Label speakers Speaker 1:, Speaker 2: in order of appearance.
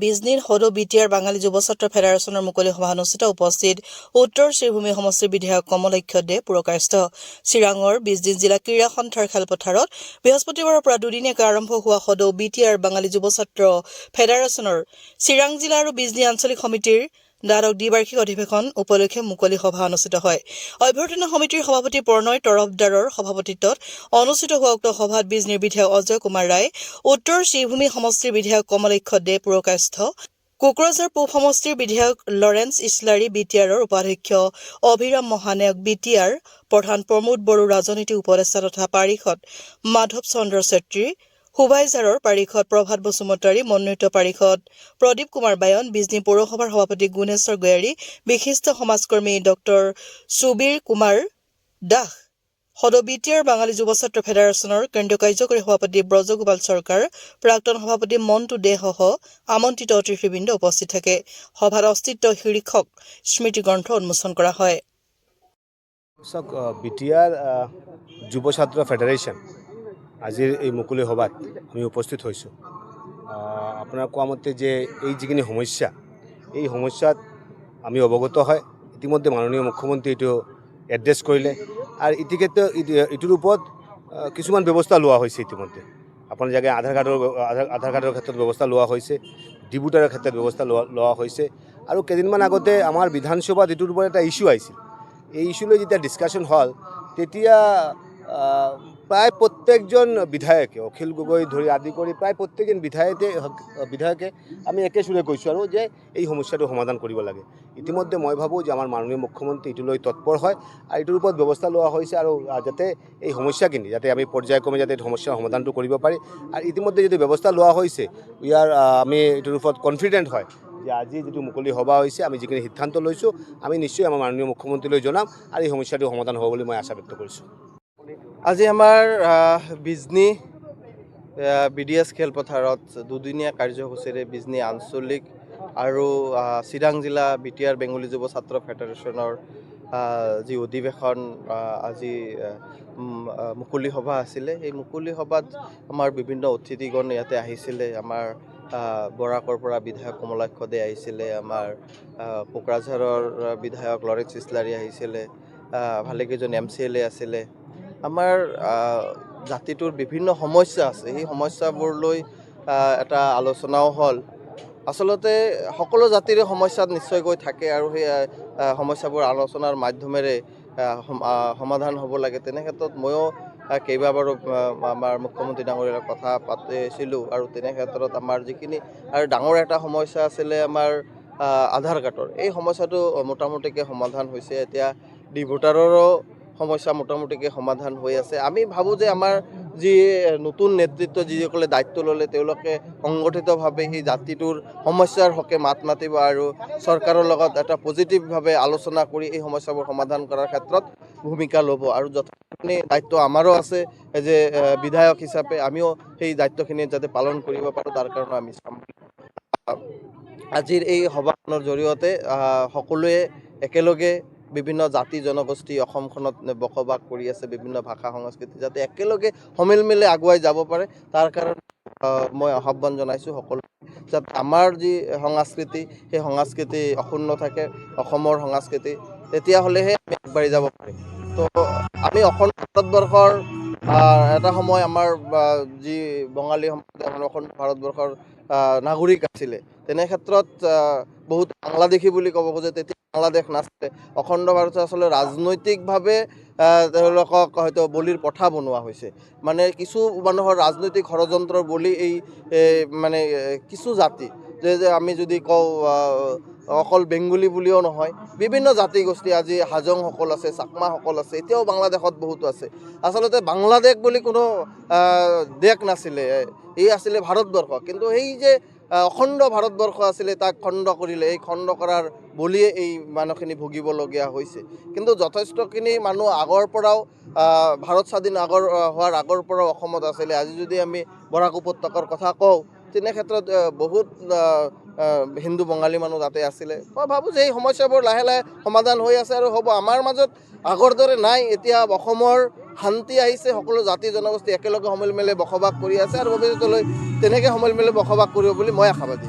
Speaker 1: বিজনীৰ সদৌ বিটিআৰ বাঙালী যুৱ ছাত্ৰ ফেডাৰেশ্যনৰ মুকলি সভা অনুষ্ঠিত উপস্থিত উত্তৰ শ্ৰীভূমি সমষ্টিৰ বিধায়ক কমলক্ষ দে পুৰকায়স্থ চিৰাঙৰ বিজনী জিলা ক্ৰীড়া সন্থাৰ খেলপথাৰত বৃহস্পতিবাৰৰ পৰা দুদিনীয়াকৈ আৰম্ভ হোৱা সদৌ বিটিআৰ বাঙালী যুৱ ছাত্ৰ ফেডাৰেশ্যনৰ চিৰাং জিলা আৰু বিজনী আঞ্চলিক সমিতিৰ দ্বাদশ দ্বিবাৰ্ষিক অধিৱেশন উপলক্ষে মুকলি সভা অনুষ্ঠিত হয়। অভ্যৰ্থনা সমিতিৰ সভাপতি প্ৰণয় তৰফদাৰৰ সভাপতিত্বত অনুষ্ঠিত হোৱা উক্ত সভাত বিজনীৰ বিধায়ক অজয় কুমাৰ ৰায়, উত্তৰ শ্ৰীভূমি সমষ্টিৰ বিধায়ক কমলক্ষ দে পুৰকায়স্থ, কোকৰাঝাৰ পূব সমষ্টিৰ বিধায়ক লৰেন্স ইছলাৰী, বিটিআৰৰ উপাধ্যক্ষ অভিৰাম মহানায়ক, বিটিআৰ প্ৰধান প্ৰমোদ বড়ো, ৰাজনীতি উপদেষ্টা তথা পাৰিষদ মাধৱ চন্দ্ৰ চেত্ৰী, সুভাইজাৰৰ পাৰিষদ প্ৰভাত বসুমতাৰী, মনোনীত পাৰিষদ প্ৰদীপ কুমাৰ বায়ন, বিজনী পৌৰসভাৰ সভাপতি গুণেশ্বৰ গয়াৰী, বিশিষ্ট সমাজকৰ্মী ডক্টৰ সুবীৰ কুমাৰ দাস, সদৌ বিটিআৰ বাঙালী যুৱ ছাত্ৰ ফেডাৰেশ্যনৰ কেন্দ্ৰীয় কাৰ্যকৰী সভাপতি ব্ৰজগোপাল চৰকাৰ, প্ৰাক্তন সভাপতি মণ্টু দেসহ আমন্ত্ৰিত অতিথিবৃন্দ উপস্থিত থাকে। সভাত অস্তিত্ব শীৰ্ষক স্মৃতি গ্ৰন্থ উন্মোচন কৰা হয়।
Speaker 2: বিটিআৰ যুৱ ছাত্ৰ ফেডাৰেশ্যন আজিৰ এই মুকলি সভাত আমি উপস্থিত হৈছোঁ। আপোনাৰ কোৱা মতে যে এই যিখিনি সমস্যা, এই সমস্যাত আমি অৱগত হয়। ইতিমধ্যে মাননীয় মুখ্যমন্ত্ৰী এইটো এড্ৰেছ কৰিলে আৰু ইটোৰ ওপৰত কিছুমান ব্যৱস্থা লোৱা হৈছে। ইতিমধ্যে আপোনাৰ জেগাই আধাৰ কাৰ্ডৰ ক্ষেত্ৰত ব্যৱস্থা লোৱা হৈছে, ডিবুটাৰৰ ক্ষেত্ৰত ব্যৱস্থা লোৱা হৈছে আৰু কেইদিনমান আগতে আমাৰ বিধানসভাত এইটোৰ ওপৰত এটা ইছ্যু আহিছিল। এই ইছ্যুলৈ যেতিয়া ডিছকাশ্যন হ'ল তেতিয়া প্ৰায় প্ৰত্যেকজন বিধায়কে, অখিল গগৈ ধৰি আদি কৰি প্ৰায় প্ৰত্যেকজন বিধায়কে আমি একে সুৰে কৈছোঁ আৰু যে এই সমস্যাটো সমাধান কৰিব লাগে। ইতিমধ্যে মই ভাবোঁ যে আমাৰ মাননীয় মুখ্যমন্ত্ৰী এইটোলৈ তৎপৰ হয় আৰু এইটোৰ ওপৰত ব্যৱস্থা লোৱা হৈছে আৰু যাতে এই সমস্যাখিনি যাতে আমি পৰ্যায়ক্ৰমে যাতে সমস্যাৰ সমাধানটো কৰিব পাৰি। আৰু ইতিমধ্যে যদি ব্যৱস্থা লোৱা হৈছে আমি এইটোৰ ওপৰত কনফিডেণ্ট হয় যে আজি যিটো মুকলি সভা হৈছে, আমি যিখিনি সিদ্ধান্ত লৈছোঁ আমি নিশ্চয় আমাৰ মাননীয় মুখ্যমন্ত্ৰীলৈ জনাম আৰু এই সমস্যাটো সমাধান হ'ব বুলি মই আশা ব্যক্ত কৰিছোঁ।
Speaker 3: আজি আমাৰ বিজনী BDS খেলপথাৰত দুদিনীয়া কাৰ্যসূচীৰে বিজনী আঞ্চলিক আৰু চিৰাং জিলা বিটিআৰ বেংগলী যুৱ ছাত্ৰ ফেডাৰেশ্যনৰ যি অধিৱেশন আজি মুকলি সভা আছিলে, এই মুকলি সভাত আমাৰ বিভিন্ন অতিথিগণ ইয়াতে আহিছিলে। আমাৰ বৰাকৰ পৰা বিধায়ক কমলাক্ষ দে আহিছিলে, আমাৰ কোকৰাঝাৰৰ বিধায়ক লৰেন্স ইছলাৰী আহিছিলে, ভালেকেইজন MCLA আছিলে। আমাৰ জাতিটোৰ বিভিন্ন সমস্যা আছে, সেই সমস্যাবোৰলৈ এটা আলোচনাও হ'ল। আচলতে সকলো জাতিৰে সমস্যা নিশ্চয়কৈ থাকে আৰু সেই সমস্যাবোৰ আলোচনাৰ মাধ্যমেৰে সমাধান হ'ব লাগে। তেনে ক্ষেত্ৰত ময়ো কেইবাবাৰো আমাৰ মুখ্যমন্ত্ৰী ডাঙৰীয়াৰ কথা পাতিছিলোঁ আৰু তেনে ক্ষেত্ৰত আমাৰ যিখিনি আৰু ডাঙৰ এটা সমস্যা আছিলে আমাৰ আধাৰ কাৰ্ডৰ, এই সমস্যাটো মোটামুটিকৈ সমাধান হৈছে। এতিয়া ডিভোটাৰৰো সমস্যা মোটামুটিকৈ সমাধান হৈ আছে। আমি ভাবোঁ যে আমাৰ যি নতুন নেতৃত্ব যিসকলে দায়িত্ব ল'লে তেওঁলোকে সংগঠিতভাৱে সেই জাতিটোৰ সমস্যাৰ হকে মাত মাতিব আৰু চৰকাৰৰ লগত এটা পজিটিভভাৱে আলোচনা কৰি এই সমস্যাবোৰ সমাধান কৰাৰ ক্ষেত্ৰত ভূমিকা ল'ব আৰু যথেষ্টখিনি দায়িত্ব আমাৰো আছে যে বিধায়ক হিচাপে আমিও সেই দায়িত্বখিনি যাতে পালন কৰিব পাৰোঁ তাৰ কাৰণে আমি চাম। আজিৰ এই সভাখনৰ জৰিয়তে সকলোৱে একেলগে বিভিন্ন জাতি জনগোষ্ঠী অসমখনত বসবাস কৰি আছে, বিভিন্ন ভাষা সংস্কৃতি যাতে একেলগে সমিল মিলে আগুৱাই যাব পাৰে তাৰ কাৰণে মই আহ্বান জনাইছোঁ সকলোকে, যাতে আমাৰ যি সংস্কৃতি সেই সংস্কৃতি অক্ষুণ্ণ থাকে, অসমৰ সংস্কৃতি, তেতিয়াহ'লেহে আমি আগবাঢ়ি যাব পাৰিম। তো আমি অখণ্ড ভাৰতবৰ্ষৰ এটা সময় আমাৰ যি বঙালী সম্প্ৰদায় আমাৰ অখণ্ড ভাৰতবৰ্ষৰ নাগৰিক আছিলে, তেনে ক্ষেত্ৰত বহুত বাংলাদেশী বুলি ক'ব খোজে, তেতিয়া বাংলাদেশ নাছিলে। অখণ্ড ভাৰতে আচলতে ৰাজনৈতিকভাৱে তেওঁলোকক হয়তো বলিৰ প্ৰথা বনোৱা হৈছে। মানে কিছু মানুহৰ ৰাজনৈতিক ষড়যন্ত্ৰৰ বলি এই মানে কিছু জাতি যে আমি যদি কওঁ অকল বেংগলী বুলিও নহয়, বিভিন্ন জাতি গোষ্ঠী আজি হাজংসকল আছে, চাকমাসকল আছে, এতিয়াও বাংলাদেশত বহুতো আছে। আচলতে বাংলাদেশ বুলি কোনো দেশ নাছিলে, এই আছিলে ভাৰতবৰ্ষ। কিন্তু সেই যে অখণ্ড ভাৰতবৰ্ষ আছিলে তাক খণ্ড কৰিলে, এই খণ্ড কৰাৰ বলিয়ে এই মানুহখিনি ভুগিবলগীয়া হৈছে। কিন্তু যথেষ্টখিনি মানুহ আগৰ পৰাও ভাৰত স্বাধীন হোৱাৰ আগৰ পৰাও অসমত আছিলে। আজি যদি আমি বৰাক উপত্যকাৰ কথা কওঁ তেনে ক্ষেত্ৰত বহুত হিন্দু বঙালী মানুহ তাতে আছিলে। মই ভাবোঁ যে এই সমস্যাবোৰ লাহে লাহে সমাধান হৈ আছে আৰু হ'ব। আমাৰ মাজত আগৰ দৰে নাই, এতিয়া অসমৰ শান্তি আহিছে, সকলো জাতি জনগোষ্ঠী একেলগে সমিল মিলে বসবাস কৰি আছে আৰু ভৱিষ্যতলৈ তেনেকৈ সমিল মিলে বসবাস কৰিব বুলি মই আশাবাদী।